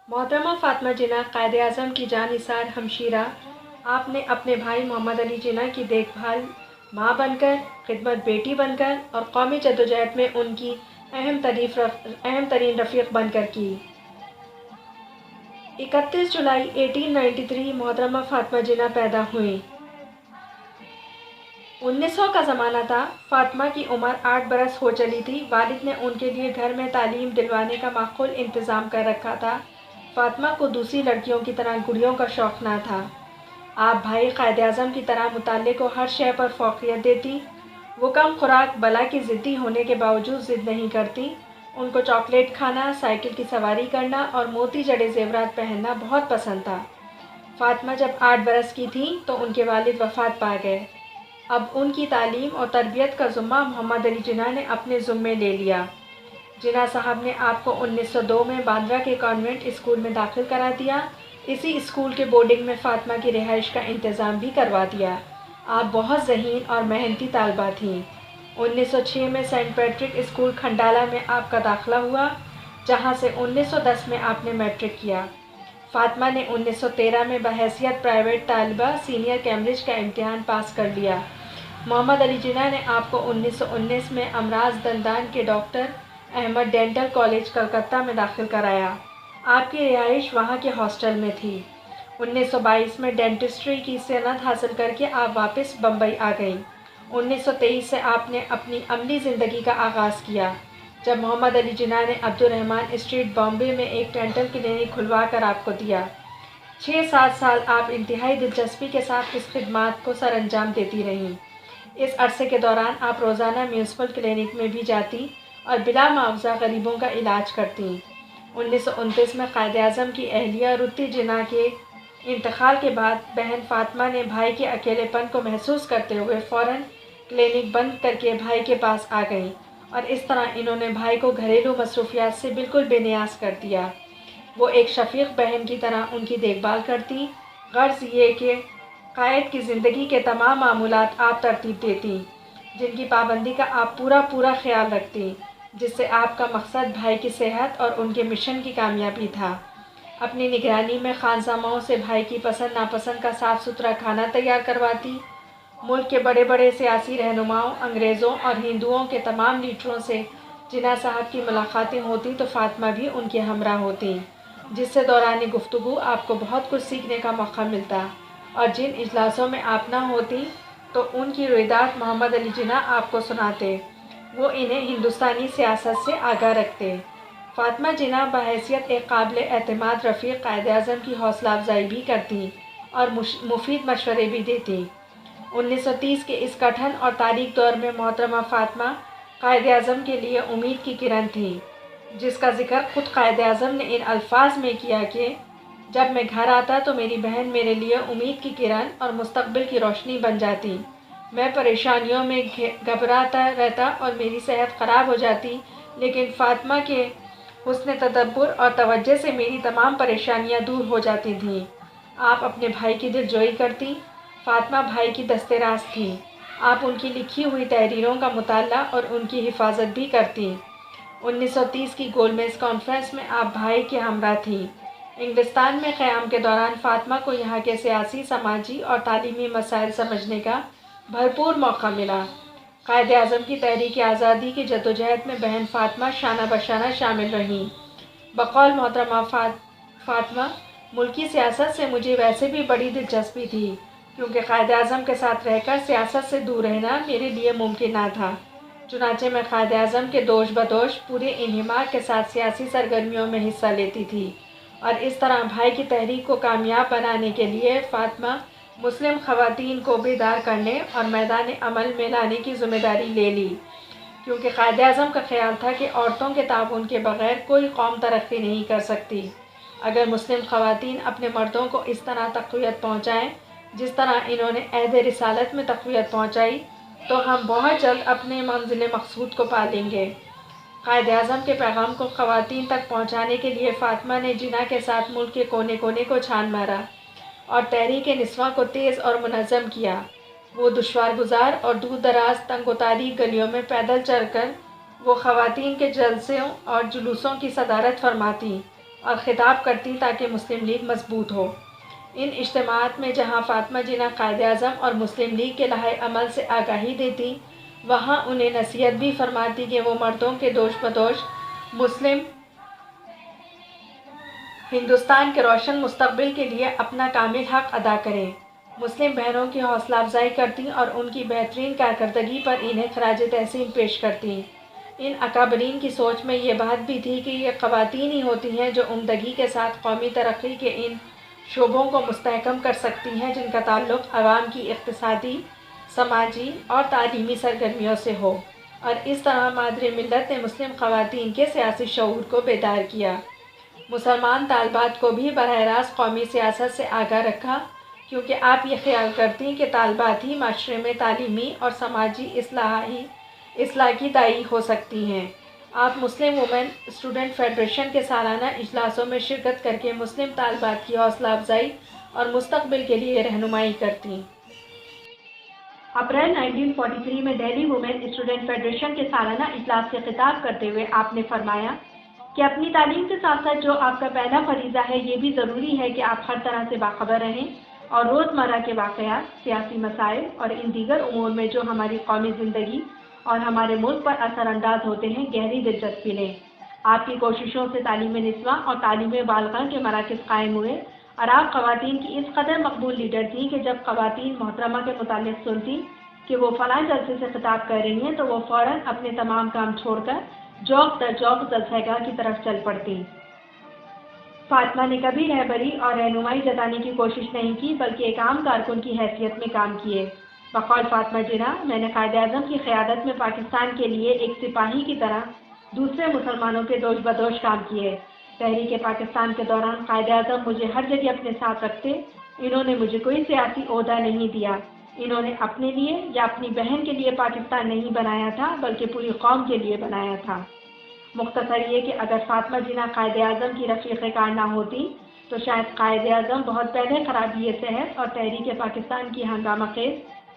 محترمہ فاطمہ جناح قائد اعظم کی جانثار ہمشیرہ، آپ نے اپنے بھائی محمد علی جناح کی دیکھ بھال ماں بن کر، خدمت بیٹی بن کر اور قومی جدوجہد میں ان کی اہم ترین رفیق بن کر کی۔ 31 جولائی 1893 محترمہ فاطمہ جناح پیدا ہوئیں۔ 1900 کا زمانہ تھا۔ فاطمہ کی عمر 8 برس ہو چلی تھی۔ والد نے ان کے لیے گھر میں تعلیم دلوانے کا معقول انتظام کر رکھا تھا۔ فاطمہ کو دوسری لڑکیوں کی طرح گڑیوں کا شوق نہ تھا۔ آپ بھائی قائد اعظم کی طرح مطالعے کو ہر شے پر فوقیت دیتی۔ وہ کم خوراک بلا کی ضدی ہونے کے باوجود ضد نہیں کرتی۔ ان کو چاکلیٹ کھانا، سائیکل کی سواری کرنا اور موتی جڑے زیورات پہننا بہت پسند تھا۔ فاطمہ جب 8 برس کی تھیں تو ان کے والد وفات پا گئے۔ اب ان کی تعلیم اور تربیت کا ذمہ محمد علی جناح نے اپنے ذمے لے لیا۔ جناح صاحب نے آپ کو 1902 میں باندرہ کے کانوینٹ اسکول میں داخل کرا دیا۔ اسی اسکول کے بورڈنگ میں فاطمہ کی رہائش کا انتظام بھی کروا دیا۔ آپ بہت ذہین اور محنتی طالبہ تھیں۔ 1906 میں سینٹ پیٹرک اسکول کھنڈالہ میں آپ کا داخلہ ہوا، جہاں سے 1910 میں آپ نے میٹرک کیا۔ فاطمہ نے 1913 میں بحیثیت پرائیویٹ طالبہ سینئر کیمبرج کا امتحان پاس کر لیا۔ محمد علی جناح نے آپ کو 1919 میں امراض دندان کے doctor Ahmad dental college Calcutta میں داخل کرایا۔ آپ کی رہائش وہاں کے ہاسٹل میں تھی۔ 1922 میں ڈینٹسٹری کی صنعت حاصل کر کے آپ واپس بمبئی آ گئیں۔ 1923 سے آپ نے اپنی عملی زندگی کا آغاز کیا، جب محمد علی جناح نے عبدالرحمن اسٹریٹ بامبے میں ایک ڈینٹل کلینک کھلوا کر آپ کو دیا۔ 6-7 سال آپ انتہائی دلچسپی کے ساتھ اس خدمات کو سر انجام دیتی رہیں۔ اس عرصے کے دوران آپ روزانہ میونسپل کلینک میں بھی جاتی اور بلا معاوضہ غریبوں کا علاج کرتیں۔ 1929 میں قائد اعظم کی اہلیہ رتی جناح کے انتقال کے بعد بہن فاطمہ نے بھائی کے اکیلے پن کو محسوس کرتے ہوئے فوراً کلینک بند کر کے بھائی کے پاس آ گئیں اور اس طرح انہوں نے بھائی کو گھریلو مصروفیات سے بالکل بے نیاز کر دیا۔ وہ ایک شفیق بہن کی طرح ان کی دیکھ بھال کرتیں۔ غرض یہ کہ قائد کی زندگی کے تمام معمولات آپ ترتیب دیتیں، جن کی پابندی کا آپ پورا خیال رکھتیں، جس سے آپ کا مقصد بھائی کی صحت اور ان کے مشن کی کامیابی تھا۔ اپنی نگرانی میں خانساماؤں سے بھائی کی پسند ناپسند کا صاف ستھرا کھانا تیار کرواتی۔ ملک کے بڑے سیاسی رہنماؤں، انگریزوں اور ہندوؤں کے تمام لیڈروں سے جناح صاحب کی ملاقاتیں ہوتی تو فاطمہ بھی ان کے ہمراہ ہوتیں، جس سے دوران گفتگو آپ کو بہت کچھ سیکھنے کا موقع ملتا، اور جن اجلاسوں میں آپ نہ ہوتیں تو ان کی روایات محمد علی جناح آپ کو سناتے۔ وہ انہیں ہندوستانی سیاست سے آگاہ رکھتے۔ فاطمہ جناح بحیثیت ایک قابل اعتماد رفیق قائد اعظم کی حوصلہ افزائی بھی کرتیں اور مفید مشورے بھی دیتیں۔ 1930 کے اس کٹھن اور تاریک دور میں محترمہ فاطمہ قائد اعظم کے لیے امید کی کرن تھیں، جس کا ذکر خود قائد اعظم نے ان الفاظ میں کیا کہ جب میں گھر آتا تو میری بہن میرے لیے امید کی کرن اور مستقبل کی روشنی بن جاتی۔ میں پریشانیوں میں گھبراتا رہتا اور میری صحت خراب ہو جاتی، لیکن فاطمہ کے حسن تدبر اور توجہ سے میری تمام پریشانیاں دور ہو جاتی تھیں۔ آپ اپنے بھائی کی دلجوئی کرتیں۔ فاطمہ بھائی کی دست راست تھیں۔ آپ ان کی لکھی ہوئی تحریروں کا مطالعہ اور ان کی حفاظت بھی کرتیں۔ 1930 کی گول میز کانفرنس میں آپ بھائی کے ہمراہ تھیں۔ انگلستان میں قیام کے دوران فاطمہ کو یہاں کے سیاسی، سماجی اور تعلیمی مسائل سمجھنے کا بھرپور موقع ملا۔ قائد اعظم کی تحریک آزادی کی جدوجہد میں بہن فاطمہ شانہ بشانہ شامل رہیں۔ بقول محترمہ فاطمہ، ملکی سیاست سے مجھے ویسے بھی بڑی دلچسپی تھی، کیونکہ قائد اعظم کے ساتھ رہ کر سیاست سے دور رہنا میرے لیے ممکن نہ تھا۔ چنانچہ میں قائد اعظم کے دوش بدوش پورے انہماک کے ساتھ سیاسی سرگرمیوں میں حصہ لیتی تھی، اور اس طرح بھائی کی تحریک کو کامیاب بنانے کے لیے فاطمہ مسلم خواتین کو بیدار کرنے اور میدان عمل میں لانے کی ذمہ داری لے لی، کیونکہ قائد اعظم کا خیال تھا کہ عورتوں کے تعاون کے بغیر کوئی قوم ترقی نہیں کر سکتی۔ اگر مسلم خواتین اپنے مردوں کو اس طرح تقویت پہنچائیں جس طرح انہوں نے عہد رسالت میں تقویت پہنچائی، تو ہم بہت جلد اپنے منزل مقصود کو پا لیں گے۔ قائد اعظم کے پیغام کو خواتین تک پہنچانے کے لیے فاطمہ نے جناح کے ساتھ ملک کے کونے کونے کو چھان مارا اور تحریک نسواں کو تیز اور منظم کیا۔ وہ دشوار گزار اور دور دراز تنگ و تاریک گلیوں میں پیدل چل کر وہ خواتین کے جلسوں اور جلوسوں کی صدارت فرماتیں اور خطاب کرتی تاکہ مسلم لیگ مضبوط ہو۔ ان اجتماعات میں جہاں فاطمہ جناح قائد اعظم اور مسلم لیگ کے لائحہ عمل سے آگاہی دیتی، وہاں انہیں نصیحت بھی فرماتی کہ وہ مردوں کے دوش بدوش مسلم ہندوستان کے روشن مستقبل کے لیے اپنا کامل حق ادا کریں۔ مسلم بہنوں کی حوصلہ افزائی کرتیں اور ان کی بہترین کارکردگی پر انہیں خراج تحسین پیش کرتیں۔ ان اکابرین کی سوچ میں یہ بات بھی تھی کہ یہ خواتین ہی ہوتی ہیں جو عمدگی کے ساتھ قومی ترقی کے ان شعبوں کو مستحکم کر سکتی ہیں جن کا تعلق عوام کی اقتصادی، سماجی اور تعلیمی سرگرمیوں سے ہو، اور اس طرح مادر ملت نے مسلم خواتین کے سیاسی شعور کو بیدار کیا۔ مسلمان طالبات کو بھی براہ راست قومی سیاست سے آگاہ رکھا، کیونکہ آپ یہ خیال کرتیں کہ طالبات ہی معاشرے میں تعلیمی اور سماجی اصلاح کی داعی ہو سکتی ہیں۔ آپ مسلم وومن اسٹوڈنٹ فیڈریشن کے سالانہ اجلاسوں میں شرکت کر کے مسلم طالبات کی حوصلہ افزائی اور مستقبل کے لیے رہنمائی کرتیں۔ اپریل 1943 میں دہلی وومن اسٹوڈنٹ فیڈریشن کے سالانہ اجلاس سے خطاب کرتے ہوئے آپ نے فرمایا کہ اپنی تعلیم کے ساتھ ساتھ جو آپ کا پہلا فریضہ ہے، یہ بھی ضروری ہے کہ آپ ہر طرح سے باخبر رہیں اور روزمرہ کے واقعات، سیاسی مسائل اور ان دیگر امور میں جو ہماری قومی زندگی اور ہمارے ملک پر اثر انداز ہوتے ہیں، گہری دلچسپی لیں۔ آپ کی کوششوں سے تعلیم نسواں اور تعلیم بالغاں کے مراکز قائم ہوئے، اور آپ خواتین کی اس قدر مقبول لیڈر تھیں کہ جب خواتین محترمہ کے متعلق سنتی کہ وہ فلاں جلسے سے خطاب کر رہی ہیں تو وہ فوراً اپنے تمام کام چھوڑ کر جوق در جوق جلسہ گاہ کی طرف چل پڑتی۔ فاطمہ نے کبھی رہبری اور رہنمائی جتانے کی کوشش نہیں کی، بلکہ ایک عام کارکن کی حیثیت میں کام کیے۔ بقول فاطمہ جناح، میں نے قائد اعظم کی قیادت میں پاکستان کے لیے ایک سپاہی کی طرح دوسرے مسلمانوں کے دوش بدوش کام کیے۔ تحریک پاکستان کے دوران قائد اعظم مجھے ہر جگہ اپنے ساتھ رکھتے۔ انہوں نے مجھے کوئی سیاسی عہدہ نہیں دیا۔ انہوں نے اپنے لیے یا اپنی بہن کے لیے پاکستان نہیں بنایا تھا، بلکہ پوری قوم کے لیے بنایا تھا۔ مختصر یہ کہ اگر فاطمہ جناح قائد اعظم کی رفیق کار نہ ہوتی تو شاید قائد اعظم بہت پہلے خرابی صحت اور تحریک پاکستان کی ہنگامہ خیز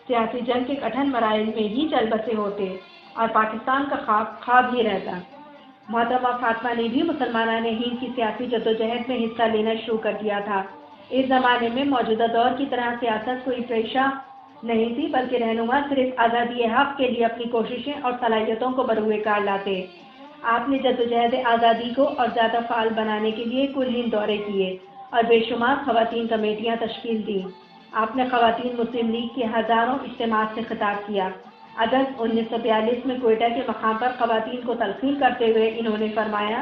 سیاسی جنگ کے کٹھن مراحل میں ہی چل بسے ہوتے اور پاکستان کا خواب ہی رہتا۔ محترمہ فاطمہ نے بھی مسلمانان ہند کی سیاسی جدوجہد میں حصہ لینا شروع کر دیا تھا۔ اس زمانے میں موجودہ دور کی طرح سیاست کوئی پیشہ نہیں تھی، بلکہ رہنما صرف آزادی حق کے لیے اپنی کوششیں اور صلاحیتوں کو بروئے کار لاتے۔ آپ نے جدوجہد آزادی کو اور زیادہ فعال بنانے کے لیے کل ہند دورے کیے اور بے شمار خواتین کمیٹیاں تشکیل دیں۔ آپ نے خواتین مسلم لیگ کے ہزاروں اجتماعات سے خطاب کیا۔ اگست 1942 میں کوئٹہ کے مقام پر خواتین کو تلقین کرتے ہوئے انہوں نے فرمایا،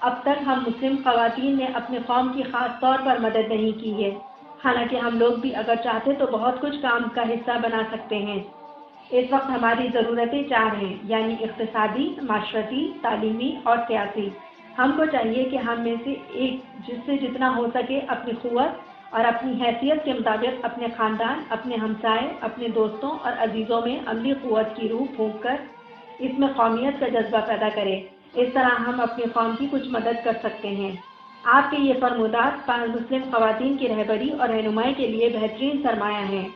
اب تک ہم مسلم خواتین نے اپنی قوم کی خاص طور پر مدد نہیں کی ہے، حالانکہ ہم لوگ بھی اگر چاہتے تو بہت کچھ کام کا حصہ بنا سکتے ہیں۔ اس وقت ہماری ضرورتیں 4 ہیں، یعنی اقتصادی، معاشرتی، تعلیمی اور سیاسی۔ ہم کو چاہیے کہ ہم میں سے ایک جس سے جتنا ہو سکے اپنی قوت اور اپنی حیثیت کے مطابق اپنے خاندان، اپنے ہمسائے، اپنے دوستوں اور عزیزوں میں عملی قوت کی روح پھونک کر اس میں قومیت کا جذبہ پیدا کرے۔ اس طرح ہم اپنی قوم کی کچھ مدد کر سکتے ہیں۔ آپ کے یہ فرمودات مسلم خواتین کی رہبری اور رہنمائی کے لیے بہترین سرمایہ ہیں۔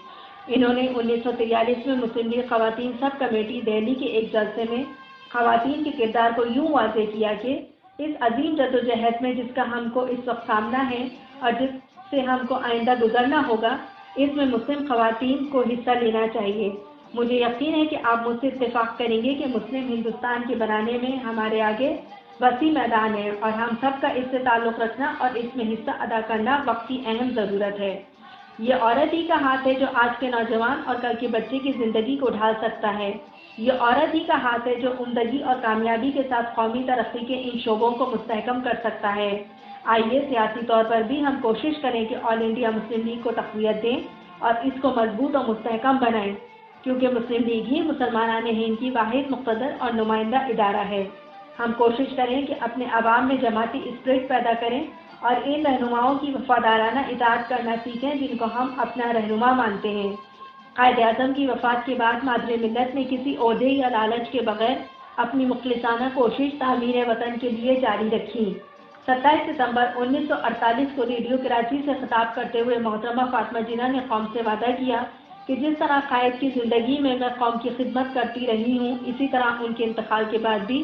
انہوں نے 1943 میں مسلم لیگ خواتین سب کمیٹی دہلی کے ایک جلسے میں خواتین کے کردار کو یوں واضح کیا کہ اس عظیم جدوجہد میں جس کا ہم کو اس وقت سامنا ہے اور جس سے ہم کو آئندہ گزرنا ہوگا، اس میں مسلم خواتین کو حصہ لینا چاہیے۔ مجھے یقین ہے کہ آپ مجھ سے اتفاق کریں گے کہ مسلم ہندوستان کے بنانے میں ہمارے آگے وسیع میدان ہے اور ہم سب کا اس سے تعلق رکھنا اور اس میں حصہ ادا کرنا وقت کی اہم ضرورت ہے۔ یہ عورت ہی کا ہاتھ ہے جو آج کے نوجوان اور کل کے بچے کی زندگی کو ڈھال سکتا ہے۔ یہ عورت ہی کا ہاتھ ہے جو عمدگی اور کامیابی کے ساتھ قومی ترقی کے ان شعبوں کو مستحکم کر سکتا ہے۔ آئیے سیاسی طور پر بھی ہم کوشش کریں کہ آل انڈیا مسلم لیگ کو تقویت دیں اور اس کو مضبوط اور مستحکم بنائیں، کیونکہ مسلم لیگ ہی مسلمانان ہند کی واحد مقتدر اور نمائندہ ادارہ ہے۔ ہم کوشش کریں کہ اپنے عوام میں جماعتی اسپرٹ پیدا کریں اور ان رہنماؤں کی وفادارانہ اطاعت کرنا سیکھیں جن کو ہم اپنا رہنما مانتے ہیں۔ قائد اعظم کی وفات کے بعد مادر ملت نے کسی عہدے یا لالچ کے بغیر اپنی مخلصانہ کوشش تعمیر وطن کے لیے جاری رکھی۔ 27 ستمبر 1948 کو ریڈیو کراچی سے خطاب کرتے ہوئے محترمہ فاطمہ جناح نے قوم سے وعدہ کیا کہ جس طرح قائد کی زندگی میں قوم کی خدمت کرتی رہی ہوں، اسی طرح ان کے انتقال کے بعد بھی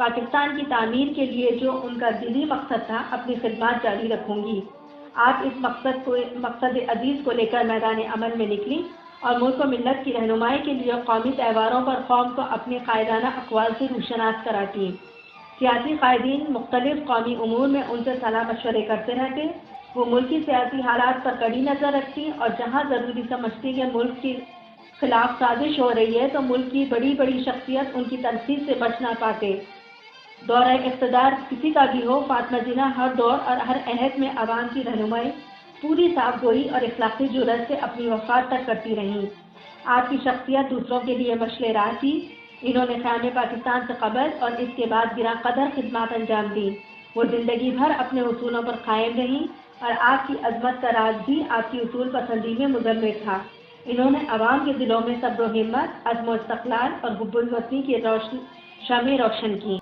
پاکستان کی تعمیر کے لیے جو ان کا دلی مقصد تھا، اپنی خدمات جاری رکھوں گی۔ آپ اس مقصد عزیز کو لے کر میدان عمل میں نکلیں اور ملک و ملت کی رہنمائی کے لیے قومی تہواروں پر قوم کو اپنے قائدانہ اقوال سے روشناس کراتی۔ سیاسی قائدین مختلف قومی امور میں ان سے صلاح مشورے کرتے رہتے۔ وہ ملکی سیاسی حالات پر کڑی نظر رکھتی اور جہاں ضروری سمجھتی کہ ملک کے خلاف سازش ہو رہی ہے تو ملک کی بڑی بڑی شخصیت ان کی تنقید سے بچ نہ پاتے۔ دورہ اقتدار کسی کا بھی ہو، فاطمہ جناح ہر دور اور ہر عہد میں عوام کی رہنمائی پوری صاف گوئی اور اخلاقی جرأت سے اپنی وفات تک کرتی رہیں۔ آپ کی شخصیت دوسروں کے لیے مشعل راہ تھی۔ انہوں نے قیام پاکستان سے قبل اور اس کے بعد گراں قدر خدمات انجام دیں۔ وہ زندگی بھر اپنے اصولوں پر قائم رہیں اور آپ کی عظمت کا راز بھی آپ کی اصول پسندی میں مضمر تھا۔ انہوں نے عوام کے دلوں میں صبر و ہمت، عزم و استقلال اور حب الوطنی کی شمع روشن کی۔